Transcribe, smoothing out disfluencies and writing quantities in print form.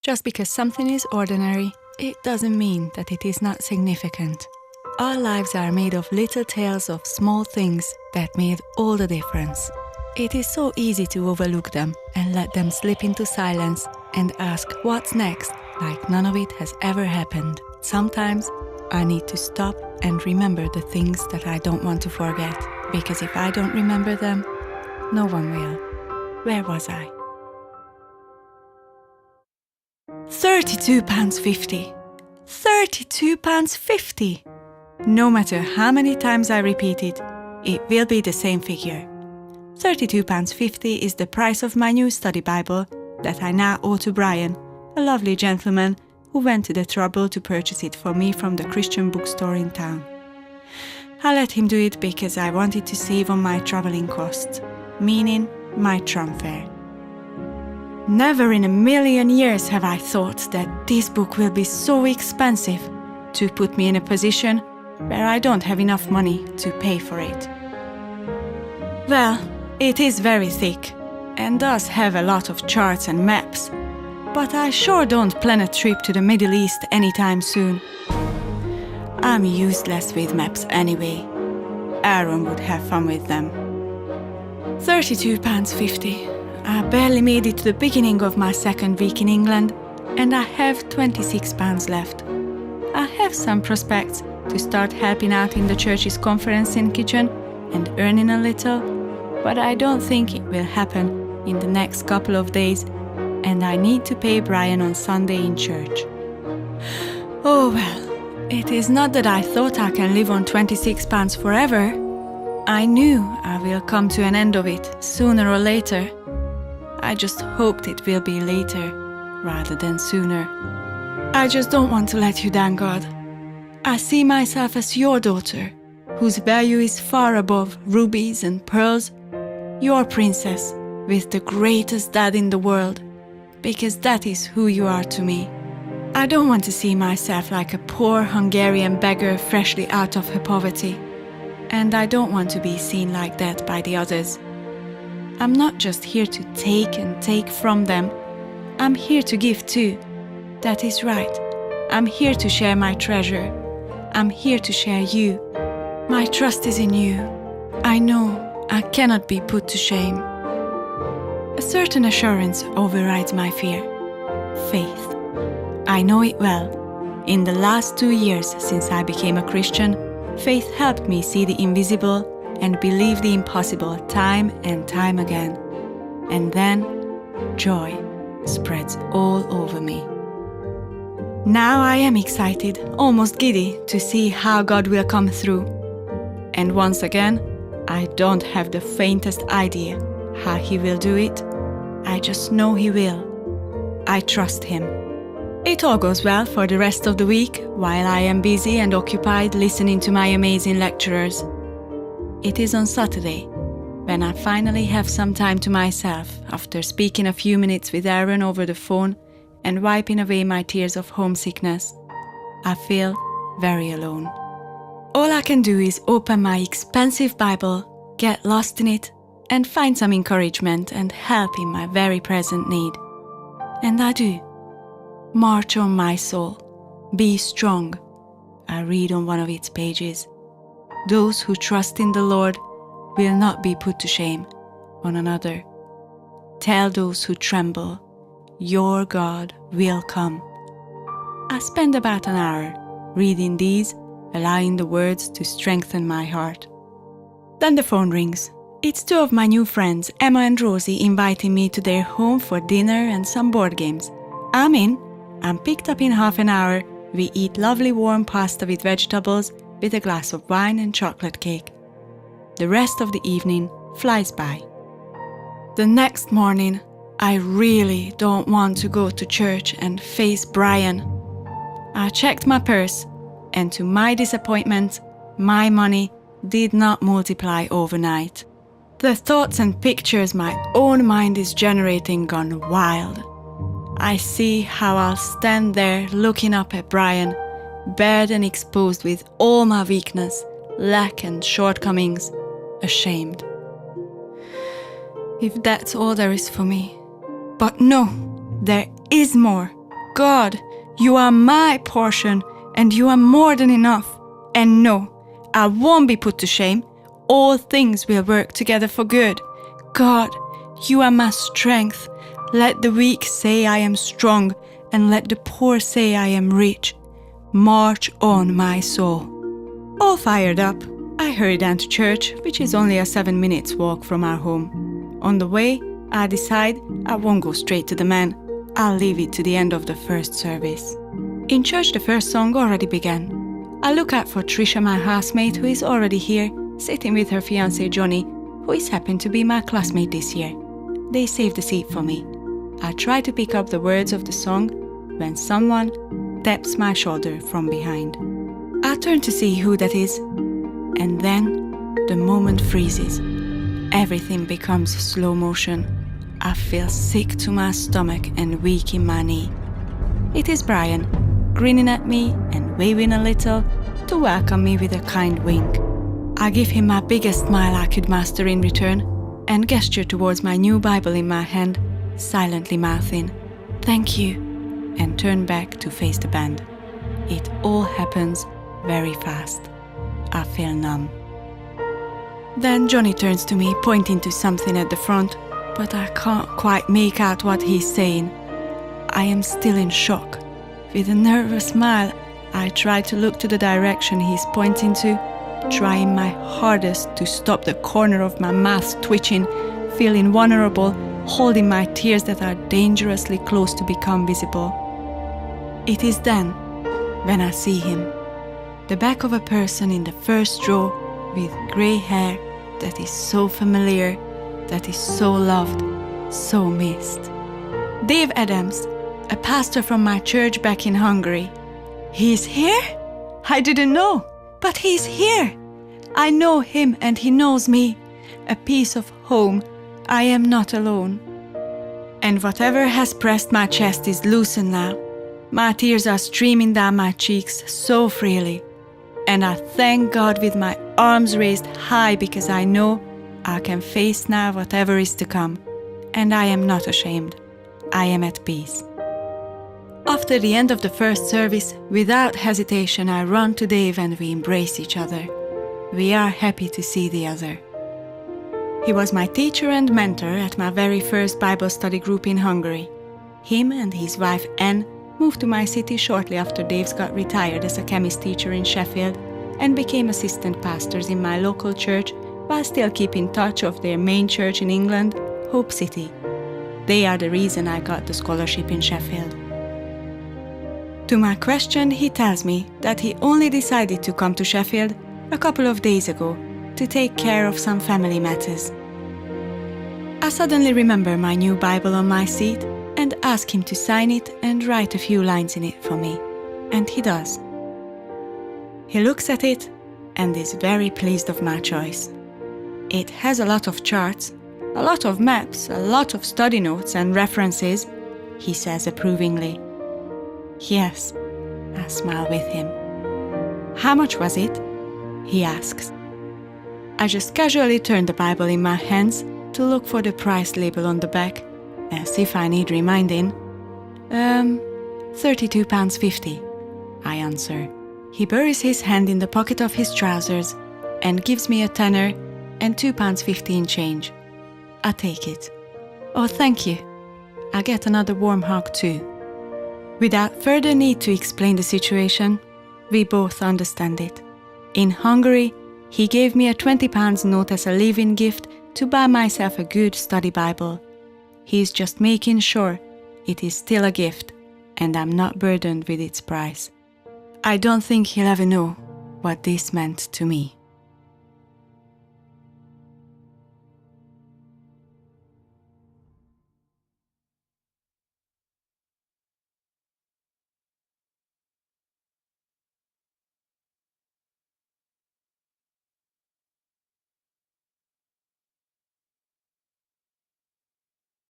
Just because something is ordinary, it doesn't mean that it is not significant. Our lives are made of little tales of small things that made all the difference. It is so easy to overlook them and let them slip into silence and ask what's next, like none of it has ever happened. Sometimes I need to stop and remember the things that I don't want to forget, because if I don't remember them, no one will. Where was I? £32.50. £32.50! No matter how many times I repeat it, it will be the same figure. £32.50 is the price of my new study Bible that I now owe to Brian, a lovely gentleman who went to the trouble to purchase it for me from the Christian bookstore in town. I let him do it because I wanted to save on my traveling costs, meaning my tram fare. Never in a million years have I thought that this book will be so expensive to put me in a position where I don't have enough money to pay for it. Well, it is very thick and does have a lot of charts and maps, but I sure don't plan a trip to the Middle East anytime soon. I'm useless with maps anyway. Aron would have fun with them. £32.50. I barely made it to the beginning of my second week in England, and I have £26 left. I have some prospects to start helping out in the church's conference in kitchen and earning a little, but I don't think it will happen in the next couple of days, and I need to pay Brian on Sunday in church. Oh well, it is not that I thought I can live on £26 forever. I knew I will come to an end of it sooner or later. I just hoped it will be later rather than sooner. I just don't want to let you down, God. I see myself as your daughter, whose value is far above rubies and pearls, your princess with the greatest dad in the world, because that is who you are to me. I don't want to see myself like a poor Hungarian beggar freshly out of her poverty, and I don't want to be seen like that by the others. I'm not just here to take and take from them. I'm here to give too. That is right. I'm here to share my treasure. I'm here to share you. My trust is in you. I know I cannot be put to shame. A certain assurance overrides my fear. Faith. I know it well. In the last 2 years since I became a Christian, faith helped me see the invisible and believe the impossible time and time again. And then, joy spreads all over me. Now I am excited, almost giddy, to see how God will come through. And once again, I don't have the faintest idea how He will do it. I just know He will. I trust Him. It all goes well for the rest of the week, while I am busy and occupied listening to my amazing lecturers. It is on Saturday, when I finally have some time to myself after speaking a few minutes with Aron over the phone and wiping away my tears of homesickness. I feel very alone. All I can do is open my expensive Bible, get lost in it, and find some encouragement and help in my very present need. And I do. March on, my soul. Be strong. I read on one of its pages. Those who trust in the Lord will not be put to shame. On another, tell those who tremble, your God will come. I spend about an hour reading these, allowing the words to strengthen my heart. Then the phone rings. It's 2 of my new friends, Emma and Rosie, inviting me to their home for dinner and some board games. I'm in. I'm picked up in half an hour. We eat lovely warm pasta with vegetables, with a glass of wine and chocolate cake. The rest of the evening flies by. The next morning, I really don't want to go to church and face Brian. I checked my purse, and to my disappointment, my money did not multiply overnight. The thoughts and pictures my own mind is generating gone wild. I see how I'll stand there looking up at Brian, bared and exposed with all my weakness, lack and shortcomings, ashamed. If that's all there is for me. But no, there is more. God, you are my portion, and you are more than enough. And no, I won't be put to shame. All things will work together for good. God, you are my strength. Let the weak say I am strong, and let the poor say I am rich. March on, my soul. All fired up, I hurried down to church, which is only a 7 minutes walk from our home. On the way, I decide I won't go straight to the man. I'll leave it to the end of the first service. In church, the first song already began. I look out for Trisha, my housemate, who is already here, sitting with her fiancé Johnny, who is happened to be my classmate this year. They saved a seat for me. I try to pick up the words of the song when someone taps my shoulder from behind. I turn to see who that is, and then the moment freezes. Everything becomes slow motion. I feel sick to my stomach and weak in my knee. It is Brian, grinning at me and waving a little to welcome me with a kind wink. I give him my biggest smile I could muster in return and gesture towards my new Bible in my hand, silently mouthing, "Thank you," and turn back to face the band. It all happens very fast. I feel numb. Then Johnny turns to me, pointing to something at the front, but I can't quite make out what he's saying. I am still in shock. With a nervous smile, I try to look to the direction he's pointing to, trying my hardest to stop the corner of my mouth twitching, feeling vulnerable, holding my tears that are dangerously close to become visible. It is then when I see him, the back of a person in the first row with grey hair that is so familiar, that is so loved, so missed. Dave Adams, a pastor from my church back in Hungary. He's here? I didn't know, but he's here. I know him and he knows me. A piece of home. I am not alone. And whatever has pressed my chest is loosened now. My tears are streaming down my cheeks so freely. And I thank God with my arms raised high because I know I can face now whatever is to come. And I am not ashamed. I am at peace. After the end of the first service, without hesitation, I run to Dave and we embrace each other. We are happy to see the other. He was my teacher and mentor at my very first Bible study group in Hungary. Him and his wife Anne moved to my city shortly after Dave's got retired as a chemist teacher in Sheffield and became assistant pastors in my local church while still keeping touch of their main church in England, Hope City. They are the reason I got the scholarship in Sheffield. To my question, he tells me that he only decided to come to Sheffield a couple of days ago to take care of some family matters. I suddenly remember my new Bible on my seat and ask him to sign it and write a few lines in it for me, and he does. He looks at it and is very pleased of my choice. It has a lot of charts, a lot of maps, a lot of study notes and references, he says approvingly. Yes, I smile with him. How much was it? He asks. I just casually turn the Bible in my hands to look for the price label on the back, as if I need reminding. £32.50, I answer. He buries his hand in the pocket of his trousers and gives me a tenner and £2.50 in change. I take it. Oh, thank you. I get another warm hug too. Without further need to explain the situation, we both understand it. In Hungary, he gave me a £20 note as a leave-in gift to buy myself a good study Bible. He's just making sure it is still a gift and I'm not burdened with its price. I don't think he'll ever know what this meant to me.